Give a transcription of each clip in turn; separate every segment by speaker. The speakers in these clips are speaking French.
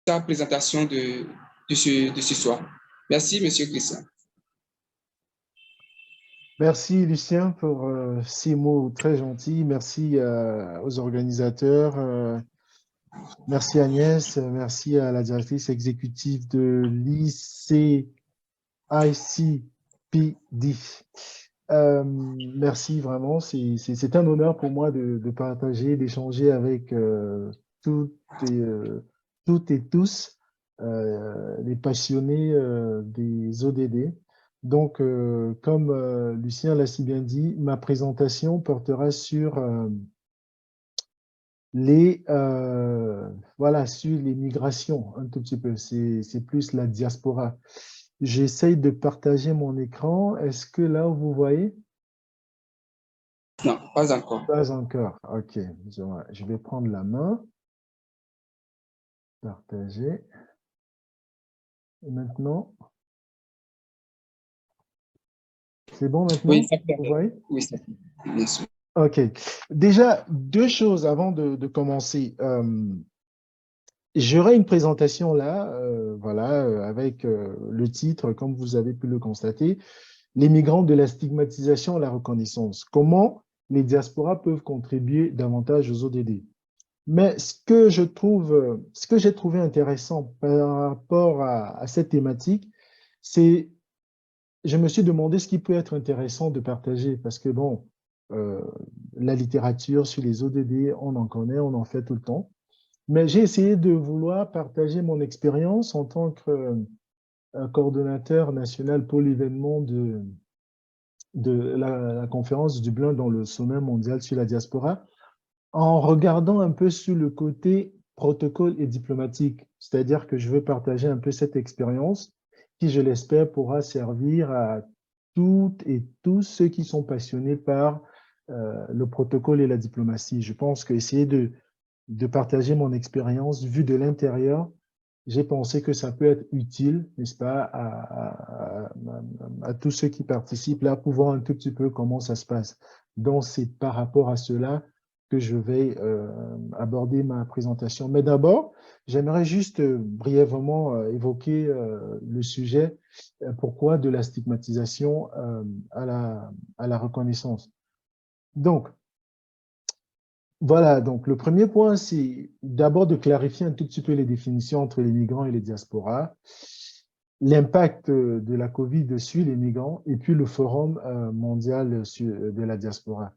Speaker 1: ta présentation de ce soir. Merci, Monsieur Christian.
Speaker 2: Merci Lucien pour ces mots très gentils. Merci aux organisateurs. Merci Agnès. Merci à la directrice exécutive de l'ICICPD. Merci vraiment. C'est un honneur pour moi de partager, d'échanger avec toutes toutes et tous les passionnés des ODD. Donc, comme Lucien l'a si bien dit, ma présentation portera sur voilà, sur les migrations un tout petit peu. C'est plus la diaspora. J'essaye de partager mon écran. Est-ce que là, vous voyez?
Speaker 1: Non, pas encore.
Speaker 2: Pas encore. OK. Je vais prendre la main. Partager. Et maintenant, c'est bon
Speaker 1: Oui,
Speaker 2: maintenant?
Speaker 1: ça peut.
Speaker 2: Vous voyez?
Speaker 1: Oui, ça peut. Bien sûr.
Speaker 2: OK. Déjà, deux choses avant de commencer. J'aurai une présentation là, voilà, avec le titre, comme vous avez pu le constater, Les migrants de la stigmatisation à la reconnaissance. Comment les diasporas peuvent contribuer davantage aux ODD. Mais ce que j'ai trouvé intéressant par rapport à cette thématique, c'est, je me suis demandé ce qui peut être intéressant de partager, parce que bon, euh, la littérature sur les ODD, on en connaît, on en fait tout le temps. Mais j'ai essayé de vouloir partager mon expérience en tant que coordonnateur national pour l'événement de la conférence du Dublin dans le sommet mondial sur la diaspora, en regardant un peu sur le côté protocole et diplomatique. C'est-à-dire que je veux partager un peu cette expérience qui, je l'espère, pourra servir à toutes et tous ceux qui sont passionnés par le protocole et la diplomatie. Je pense qu'essayer de partager mon expérience vue de l'intérieur, j'ai pensé que ça peut être utile, n'est-ce pas, à tous ceux qui participent là, pour voir un tout petit peu comment ça se passe. Donc, c'est par rapport à cela que je vais aborder ma présentation. Mais d'abord, j'aimerais juste brièvement évoquer le sujet, pourquoi de la stigmatisation à la reconnaissance. Donc, voilà, donc le premier point, c'est d'abord de clarifier un tout petit peu les définitions entre les migrants et les diasporas, l'impact de la COVID sur les migrants et puis le forum mondial de la diaspora.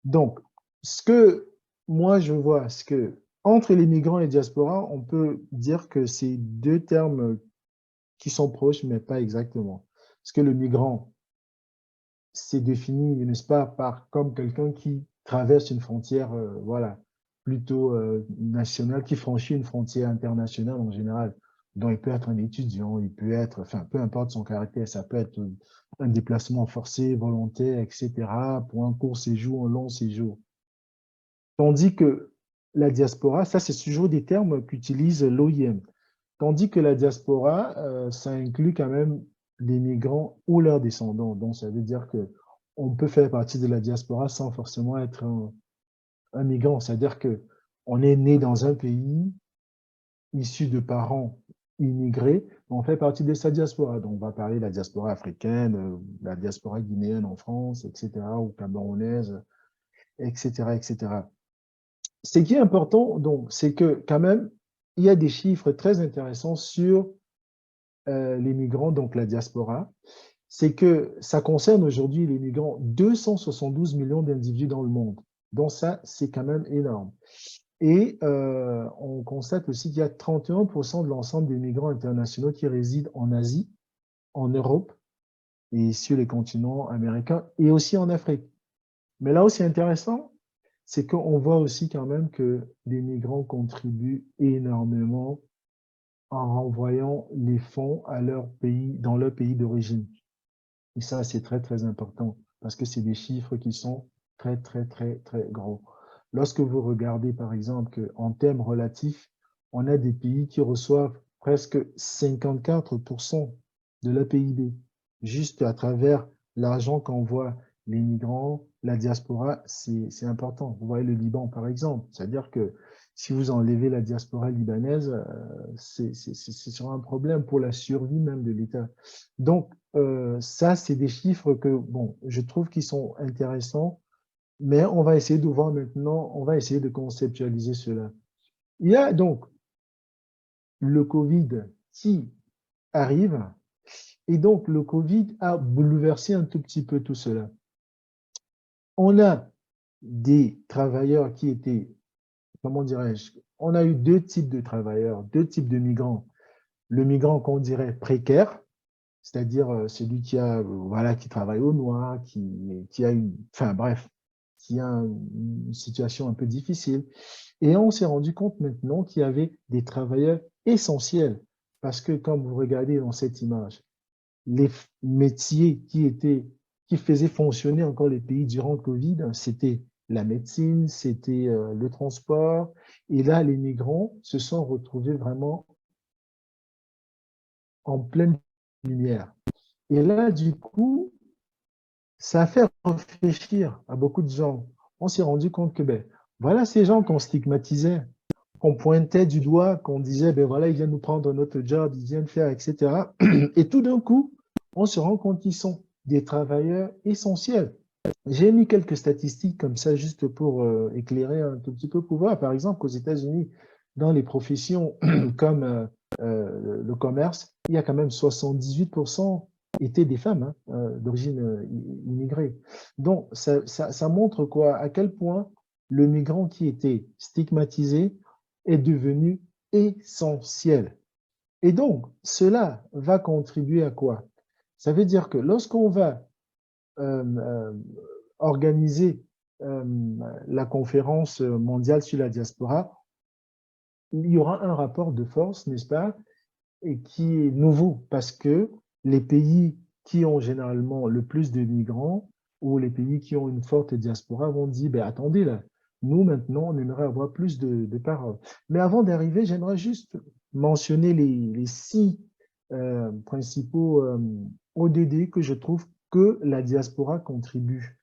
Speaker 2: Donc, ce que moi je vois, c'est que entre les migrants et diaspora, on peut dire que c'est deux termes qui sont proches, mais pas exactement. Parce que le migrant, c'est défini, n'est-ce pas, par comme quelqu'un qui traverse une frontière, voilà, plutôt nationale, qui franchit une frontière internationale en général. Donc, il peut être un étudiant, il peut être, enfin, peu importe son caractère, ça peut être un déplacement forcé, volontaire, etc., pour un court séjour, un long séjour. Tandis que la diaspora, ça, c'est toujours des termes qu'utilise l'OIM. Tandis que la diaspora, ça inclut quand même les migrants ou leurs descendants. Donc, ça veut dire que on peut faire partie de la diaspora sans forcément être un migrant. C'est-à-dire que on est né dans un pays issu de parents immigrés, on fait partie de sa diaspora. Donc, on va parler de la diaspora africaine, la diaspora guinéenne en France, etc., ou camerounaise, etc., etc. Ce qui est important, donc, c'est que quand même, il y a des chiffres très intéressants sur les migrants, donc la diaspora. C'est que ça concerne aujourd'hui les migrants, 272 millions d'individus dans le monde. Donc ça, c'est quand même énorme. Et on constate aussi qu'il y a 31% de l'ensemble des migrants internationaux qui résident en Asie, en Europe et sur les continents américains et aussi en Afrique. Mais là aussi intéressant, c'est qu'on voit aussi quand même que les migrants contribuent énormément en renvoyant les fonds à leur pays, dans leur pays d'origine. Et ça, c'est très, très important parce que c'est des chiffres qui sont très, très, très, très gros. Lorsque vous regardez, par exemple, qu'en termes relatifs, on a des pays qui reçoivent presque 54% de leur PIB, juste à travers l'argent qu'envoient les migrants, la diaspora, c'est important. Vous voyez le Liban, par exemple. C'est-à-dire que si vous enlevez la diaspora libanaise, c'est sur un problème pour la survie même de l'État. Donc, ça, c'est des chiffres que, bon, je trouve qu'ils sont intéressants, mais on va essayer de voir maintenant, on va essayer de conceptualiser cela. Il y a donc le Covid qui arrive, et donc le Covid a bouleversé un tout petit peu tout cela. On a des travailleurs qui étaient, comment dirais-je, on a eu deux types de travailleurs, deux types de migrants. Le migrant qu'on dirait précaire, c'est-à-dire celui qui a, voilà, qui travaille au noir, qui a une, enfin bref, qui a une situation un peu difficile. Et on s'est rendu compte maintenant qu'il y avait des travailleurs essentiels. Parce que comme vous regardez dans cette image, les métiers qui faisaient fonctionner encore les pays durant le Covid, c'était la médecine, c'était le transport. Et là, les migrants se sont retrouvés vraiment en pleine lumière. Et là, du coup, ça a fait réfléchir à beaucoup de gens. On s'est rendu compte que, ben, voilà ces gens qu'on stigmatisait, qu'on pointait du doigt, qu'on disait, ben voilà, ils viennent nous prendre notre job, ils viennent faire, etc. Et tout d'un coup, on se rend compte qu'ils sont des travailleurs essentiels. J'ai mis quelques statistiques comme ça, juste pour éclairer un tout petit peu pour voir. Par exemple, qu'aux États-Unis, dans les professions comme le commerce, il y a quand même 78% étaient des femmes hein, d'origine immigrée. Donc, ça montre quoi? À quel point le migrant qui était stigmatisé est devenu essentiel. Et donc, cela va contribuer à quoi? Ça veut dire que lorsqu'on va euh, organiser euh, la conférence mondiale sur la diaspora, il y aura un rapport de force, n'est-ce pas, et qui est nouveau parce que les pays qui ont généralement le plus de migrants ou les pays qui ont une forte diaspora vont dire, ben attendez là, nous maintenant on aimerait avoir plus de paroles. Mais avant d'arriver, j'aimerais juste mentionner les six principaux ODD que je trouve que la diaspora contribue.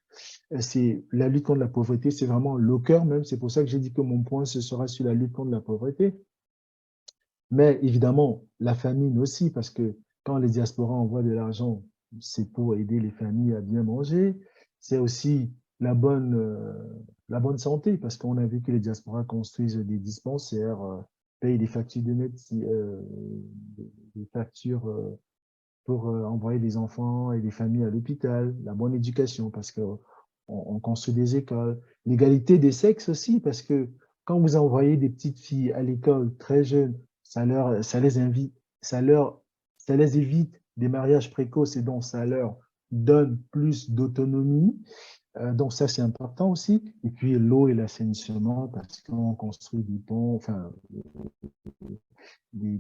Speaker 2: C'est la lutte contre la pauvreté, c'est vraiment le cœur même. C'est pour ça que j'ai dit que mon point, ce sera sur la lutte contre la pauvreté. Mais évidemment, la famine aussi, parce que quand les diasporas envoient de l'argent, c'est pour aider les familles à bien manger. C'est aussi la bonne santé, parce qu'on a vu que les diasporas construisent des dispensaires, payent des factures de médecine, des factures pour envoyer des enfants et des familles à l'hôpital, la bonne éducation, parce qu'on construit des écoles, l'égalité des sexes aussi, parce que quand vous envoyez des petites filles à l'école très jeunes, ça les invite, ça les évite des mariages précoces et donc ça leur donne plus d'autonomie. Donc ça, c'est important aussi. Et puis l'eau et l'assainissement, parce qu'on construit des ponts, enfin, des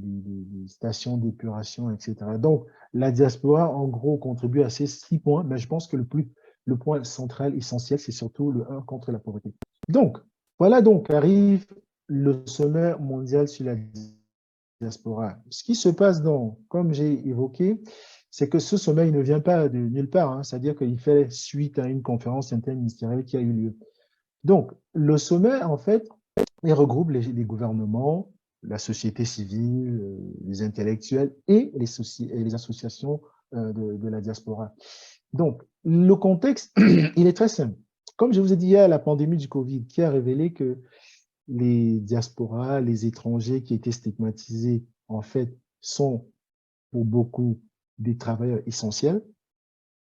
Speaker 2: stations d'épuration, etc. Donc, la diaspora, en gros, contribue à ces 6 points, mais je pense que le point central, essentiel, c'est surtout le 1 contre la pauvreté. Donc, voilà donc arrive le sommet mondial sur la diaspora. Ce qui se passe donc, comme j'ai évoqué, c'est que ce sommet, il ne vient pas de nulle part, hein, c'est-à-dire qu'il fait suite à une conférence interministérielle qui a eu lieu. Donc, le sommet, en fait, il regroupe les gouvernements, la société civile, les intellectuels et les associations de la diaspora. Donc, le contexte, il est très simple. Comme je vous ai dit, il y a la pandémie du Covid qui a révélé que les diasporas, les étrangers qui étaient stigmatisés, en fait, sont pour beaucoup des travailleurs essentiels.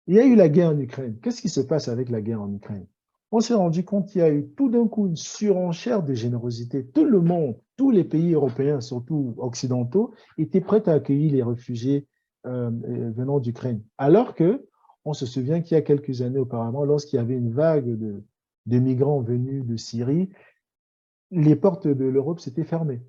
Speaker 2: Il y a eu la guerre en Ukraine. Qu'est-ce qui se passe avec la guerre en Ukraine? On s'est rendu compte qu'il y a eu tout d'un coup une surenchère de générosité. Tout le monde, tous les pays européens, surtout occidentaux, étaient prêts à accueillir les réfugiés venant d'Ukraine. Alors que, on se souvient qu'il y a quelques années auparavant, lorsqu'il y avait une vague de migrants venus de Syrie, les portes de l'Europe s'étaient fermées.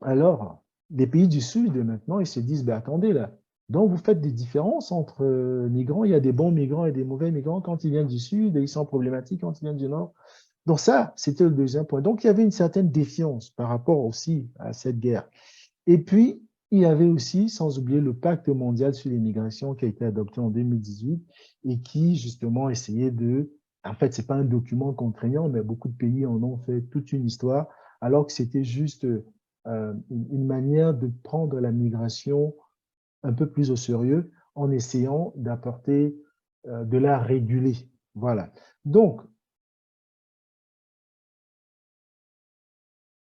Speaker 2: Alors, les pays du Sud, maintenant, ils se disent, ben, attendez là, donc vous faites des différences entre migrants, il y a des bons migrants et des mauvais migrants quand ils viennent du Sud, et ils sont problématiques quand ils viennent du Nord. Donc ça, c'était le deuxième point. Donc il y avait une certaine défiance par rapport aussi à cette guerre. Et puis, il y avait aussi, sans oublier, le pacte mondial sur l'immigration qui a été adopté en 2018 et qui, justement, essayait de... En fait, ce n'est pas un document contraignant, mais beaucoup de pays en ont fait toute une histoire, alors que c'était juste une manière de prendre la migration un peu plus au sérieux en essayant d'apporter, de la réguler. Voilà. Donc,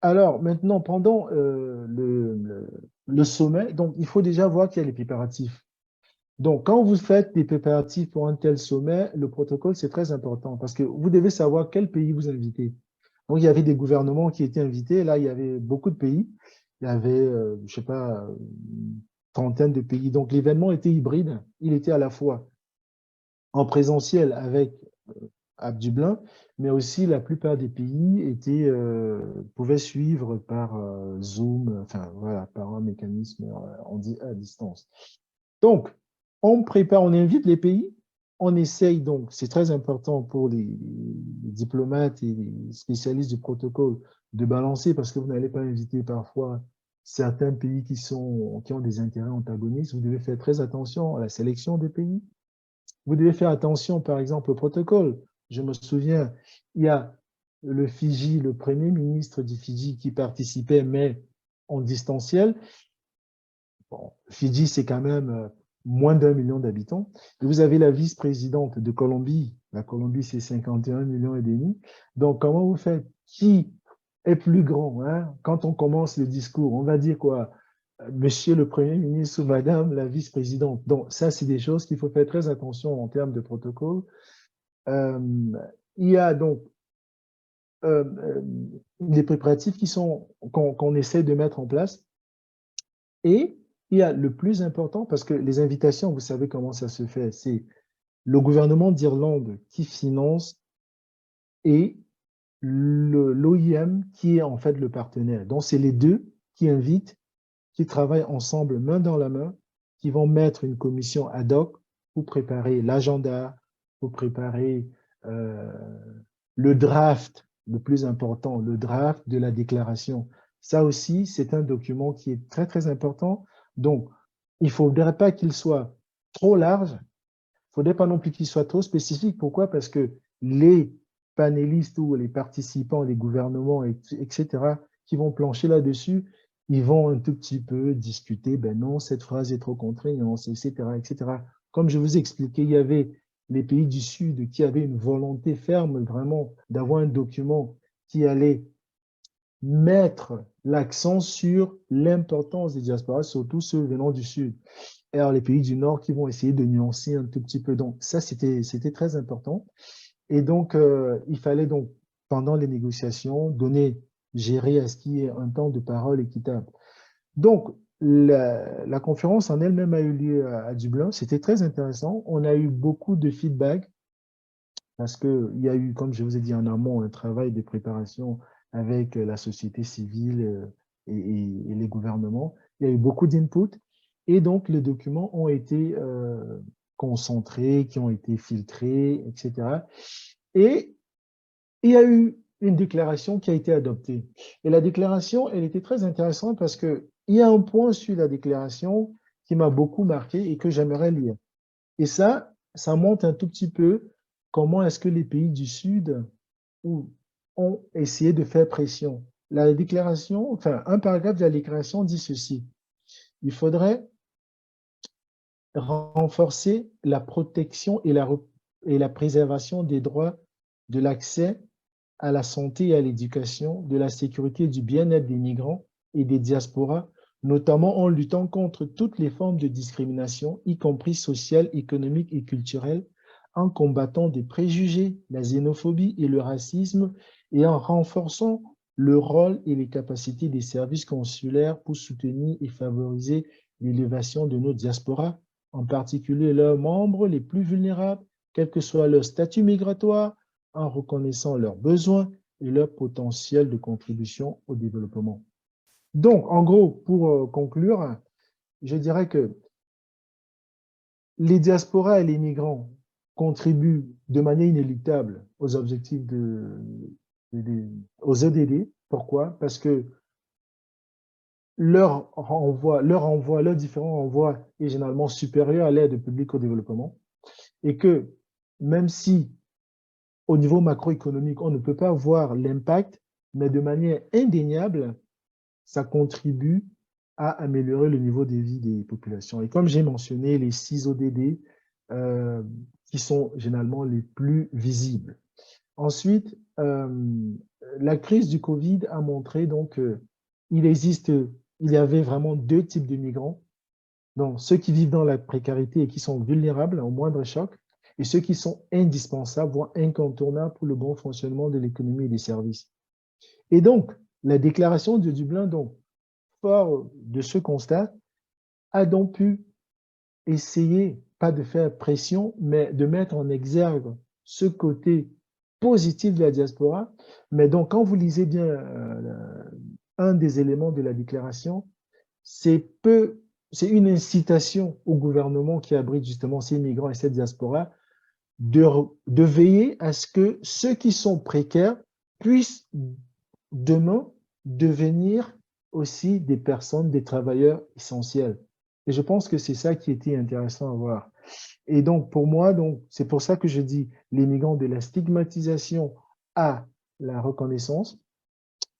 Speaker 2: alors maintenant, pendant le sommet, donc il faut déjà voir qu'il y a les préparatifs. Donc, quand vous faites des préparatifs pour un tel sommet, le protocole, c'est très important parce que vous devez savoir quel pays vous invitez. Donc, il y avait des gouvernements qui étaient invités. Là, il y avait beaucoup de pays. Il y avait, je sais pas, une trentaine de pays. Donc, l'événement était hybride. Il était à la fois en présentiel avec Dublin, mais aussi la plupart des pays pouvaient suivre par Zoom, enfin voilà, par un mécanisme à distance. Donc, on prépare, on invite les pays, on essaye donc, c'est très important pour les diplomates et les spécialistes du protocole de balancer parce que vous n'allez pas inviter parfois certains pays qui ont des intérêts antagonistes. Vous devez faire très attention à la sélection des pays. Vous devez faire attention, par exemple, au protocole. Je me souviens, il y a le Fidji, le premier ministre du Fidji qui participait, mais en distanciel. Bon, Fidji, c'est quand même moins d'1 million d'habitants. Et vous avez la vice-présidente de Colombie. La Colombie, c'est 51 millions et demi. Donc, comment vous faites? Qui est plus grand, hein? Quand on commence le discours, on va dire quoi? Monsieur le Premier ministre ou Madame la vice-présidente. Donc, ça, c'est des choses qu'il faut faire très attention en termes de protocole. Euh, il y a donc des préparatifs qu'on essaie de mettre en place. Et il y a le plus important, parce que les invitations, vous savez comment ça se fait, c'est le gouvernement d'Irlande qui finance et l'OIM qui est en fait le partenaire. Donc, c'est les deux qui invitent, qui travaillent ensemble main dans la main, qui vont mettre une commission ad hoc pour préparer l'agenda, pour préparer euh, le draft, le plus important, le draft de la déclaration. Ça aussi, c'est un document qui est très, très important. Donc, il ne faudrait pas qu'il soit trop large. Il ne faudrait pas non plus qu'il soit trop spécifique. Pourquoi? Parce que les panélistes ou les participants, les gouvernements, etc., qui vont plancher là-dessus, ils vont un tout petit peu discuter, ben non, cette phrase est trop contraignante, etc., etc. Comme je vous ai expliqué, il y avait les pays du Sud qui avaient une volonté ferme vraiment d'avoir un document qui allait mettre l'accent sur l'importance des diasporas, surtout ceux venant du Sud. Et alors les pays du Nord qui vont essayer de nuancer un tout petit peu. Donc ça, c'était très important. Et donc, il fallait donc, pendant les négociations, gérer à ce qu'il y ait un temps de parole équitable. Donc, la conférence en elle-même a eu lieu à Dublin. C'était très intéressant. On a eu beaucoup de feedback parce qu'il y a eu, comme je vous ai dit en amont, un travail de préparation avec la société civile et les gouvernements. Il y a eu beaucoup d'input et donc les documents ont été concentrés, qui ont été filtrés, etc. Et il y a eu une déclaration qui a été adoptée. Et la déclaration, elle était très intéressante parce qu'il y a un point sur la déclaration qui m'a beaucoup marqué et que j'aimerais lire. Et ça montre un tout petit peu comment est-ce que les pays du Sud ont essayé de faire pression. La déclaration, enfin, un paragraphe de la déclaration dit ceci. Il faudrait renforcer la protection et la préservation des droits de l'accès à la santé et à l'éducation, de la sécurité et du bien-être des migrants et des diasporas, notamment en luttant contre toutes les formes de discrimination, y compris sociale, économique et culturelle, en combattant des préjugés, la xénophobie et le racisme, et en renforçant le rôle et les capacités des services consulaires pour soutenir et favoriser l'élévation de nos diasporas, en particulier leurs membres les plus vulnérables, quel que soit leur statut migratoire, en reconnaissant leurs besoins et leur potentiel de contribution au développement. Donc, en gros, pour conclure, je dirais que les diasporas et les migrants contribuent de manière inéluctable aux objectifs aux ODD. Pourquoi? Parce que leur différent envoi est généralement supérieur à l'aide publique au développement et que même si au niveau macroéconomique, on ne peut pas voir l'impact, mais de manière indéniable, ça contribue à améliorer le niveau de vie des populations. Et comme j'ai mentionné, les 6 ODD euh, qui sont généralement les plus visibles. Ensuite, la crise du Covid a montré donc il y avait vraiment deux types de migrants. Donc, ceux qui vivent dans la précarité et qui sont vulnérables au moindre choc, et ceux qui sont indispensables, voire incontournables pour le bon fonctionnement de l'économie et des services. Et donc, la déclaration de Dublin, donc, fort de ce constat, a donc pu essayer, pas de faire pression, mais de mettre en exergue ce côté positif de la diaspora. Mais donc, quand vous lisez bien un des éléments de la déclaration, c'est une incitation au gouvernement qui abrite justement ces migrants et cette diaspora de veiller à ce que ceux qui sont précaires puissent demain devenir aussi des personnes, des travailleurs essentiels. Et je pense que c'est ça qui était intéressant à voir. Et donc, pour moi, donc, c'est pour ça que je dis les migrants de la stigmatisation à la reconnaissance,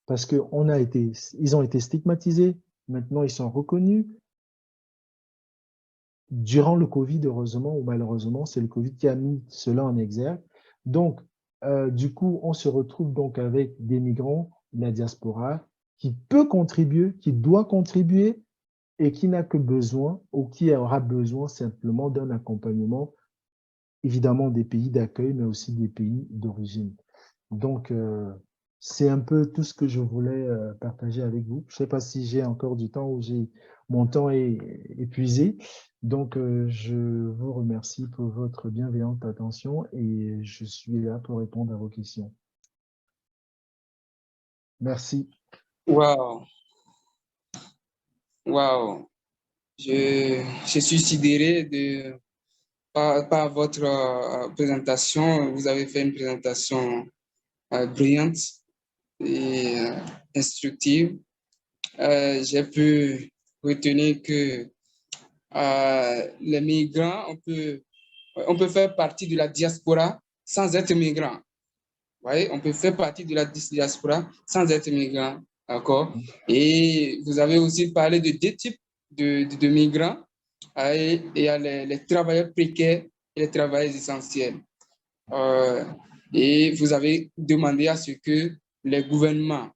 Speaker 2: parce ils ont été stigmatisés, maintenant ils sont reconnus. Durant le Covid, heureusement ou malheureusement, c'est le Covid qui a mis cela en exergue. Donc, du coup, on se retrouve donc avec des migrants, la diaspora, qui peut contribuer, qui doit contribuer et qui n'a que besoin ou qui aura besoin simplement d'un accompagnement, évidemment des pays d'accueil, mais aussi des pays d'origine. Donc, c'est un peu tout ce que je voulais partager avec vous. Je ne sais pas si j'ai encore du temps ou mon temps est épuisé. Donc, je vous remercie pour votre bienveillante attention et je suis là pour répondre à vos questions. Merci.
Speaker 1: Waouh, waouh. Je suis sidéré par votre présentation. Vous avez fait une présentation brillante et instructive. J'ai pu retenir que les migrants, on peut faire partie de la diaspora sans être migrant. Vous voyez, on peut faire partie de la diaspora sans être migrant. D'accord? Et vous avez aussi parlé de deux types de migrants. Il y a les travailleurs précaires et les travailleurs essentiels. Euh, et vous avez demandé à ce que les gouvernements,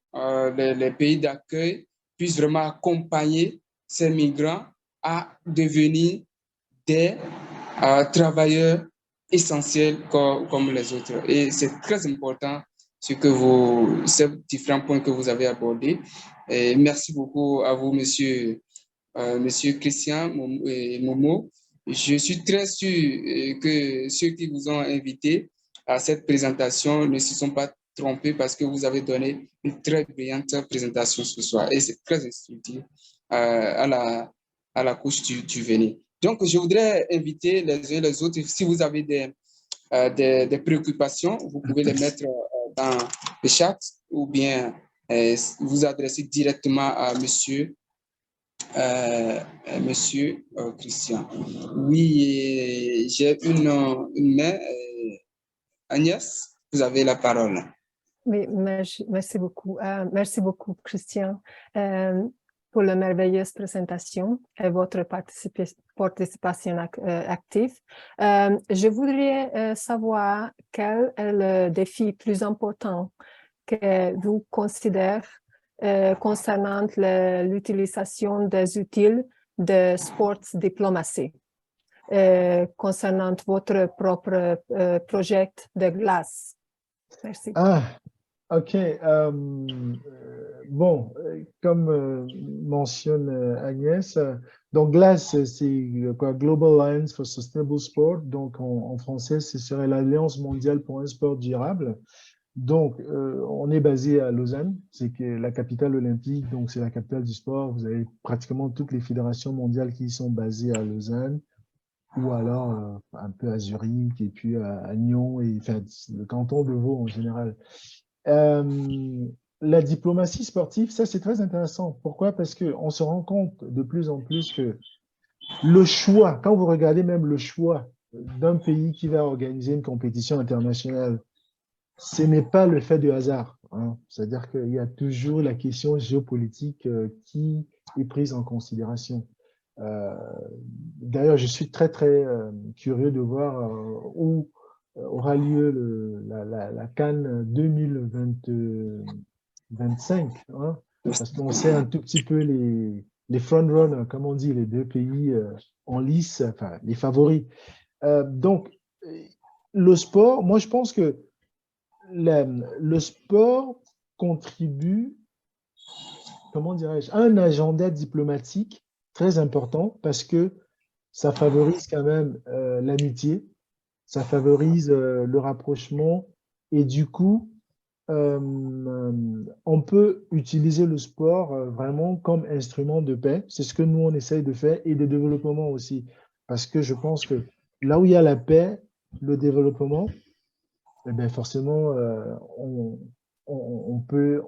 Speaker 1: les pays d'accueil puissent vraiment accompagner ces migrants à devenir des travailleurs essentiels comme les autres. Et c'est très important ces différents points que vous avez abordés. Et merci beaucoup à vous, monsieur Christian et Momo. Je suis très sûr que ceux qui vous ont invité à cette présentation ne se sont pas trompés parce que vous avez donné une très brillante présentation ce soir et c'est très instructif à la couche du venir. Donc, je voudrais inviter les uns et les autres, si vous avez des préoccupations, vous pouvez les mettre dans le chat ou bien vous adresser directement à monsieur Christian. Oui, j'ai une main. Agnès, vous avez la parole.
Speaker 3: Oui, merci beaucoup. Merci beaucoup, Christian, pour la merveilleuse présentation et votre participation active. Je voudrais savoir quel est le défi plus important que vous considérez concernant l'utilisation des outils de sport diplomatie, concernant votre propre projet de glace. Merci.
Speaker 2: Ah, ok. Bon, comme mentionne Agnès, donc GLAS, c'est quoi? Global Alliance for Sustainable Sport. Donc, en français, ce serait l'Alliance mondiale pour un sport durable. Donc, on est basé à Lausanne, c'est que la capitale olympique, donc c'est la capitale du sport. Vous avez pratiquement toutes les fédérations mondiales qui sont basées à Lausanne ou alors un peu à Zurich et puis à Nyon et enfin, le canton de Vaud en général. la diplomatie sportive, ça c'est très intéressant. Pourquoi? Parce qu'on se rend compte de plus en plus que le choix, quand vous regardez même le choix d'un pays qui va organiser une compétition internationale, ce n'est pas le fait de hasard, hein. C'est-à-dire qu'il y a toujours la question géopolitique qui est prise en considération. Euh, D'ailleurs, je suis très, très curieux de voir où aura lieu la CAN 2025, hein, parce qu'on sait un tout petit peu les front-runners, comme on dit, les deux pays en lice, enfin, les favoris. Donc, le sport, moi, je pense que le sport contribue, comment dirais-je, à un agenda diplomatique très important parce que ça favorise quand même l'amitié, ça favorise le rapprochement et du coup, on peut utiliser le sport vraiment comme instrument de paix. C'est ce que nous, on essaye de faire et de développement aussi. Parce que je pense que là où il y a la paix, le développement, eh bien forcément, on peut,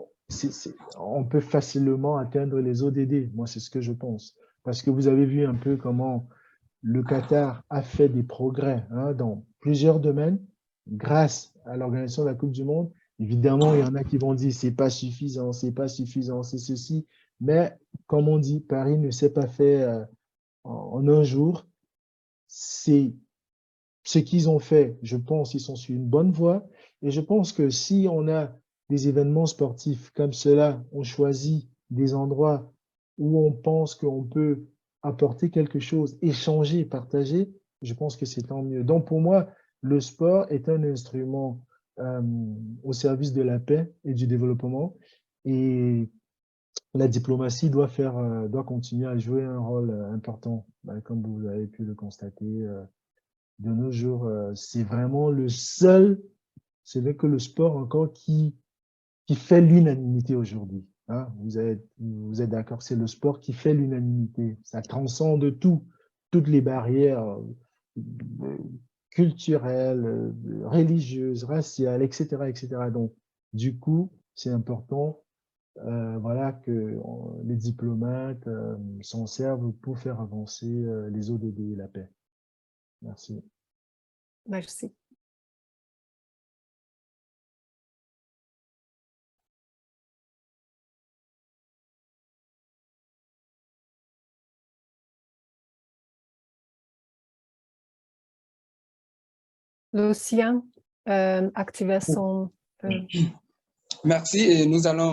Speaker 2: on peut facilement atteindre les ODD. Moi, c'est ce que je pense. Parce que vous avez vu un peu comment le Qatar a fait des progrès hein, dans plusieurs domaines grâce à l'organisation de la Coupe du Monde. Évidemment, il y en a qui vont dire c'est pas suffisant, c'est pas suffisant, c'est ceci. Mais comme on dit, Paris ne s'est pas fait en un jour. C'est ce qu'ils ont fait. Je pense qu'ils sont sur une bonne voie. Et je pense que si on a des événements sportifs comme cela, on choisit des endroits où on pense qu'on peut apporter quelque chose, échanger, partager, je pense que c'est tant mieux. Donc pour moi, le sport est un instrument euh, au service de la paix et du développement. Et la diplomatie doit continuer à jouer un rôle important, comme vous avez pu le constater de nos jours. C'est vraiment le seul, c'est vrai que le sport encore qui fait l'unanimité aujourd'hui. Hein. Vous êtes d'accord, c'est le sport qui fait l'unanimité. Ça transcende tout, toutes les barrières culturelles, religieuses, raciales, etc., etc. Donc, du coup, c'est important voilà, que les diplomates s'en servent pour faire avancer les ODD et la paix. Merci.
Speaker 3: Merci. Lucien, activation.
Speaker 1: Merci et nous allons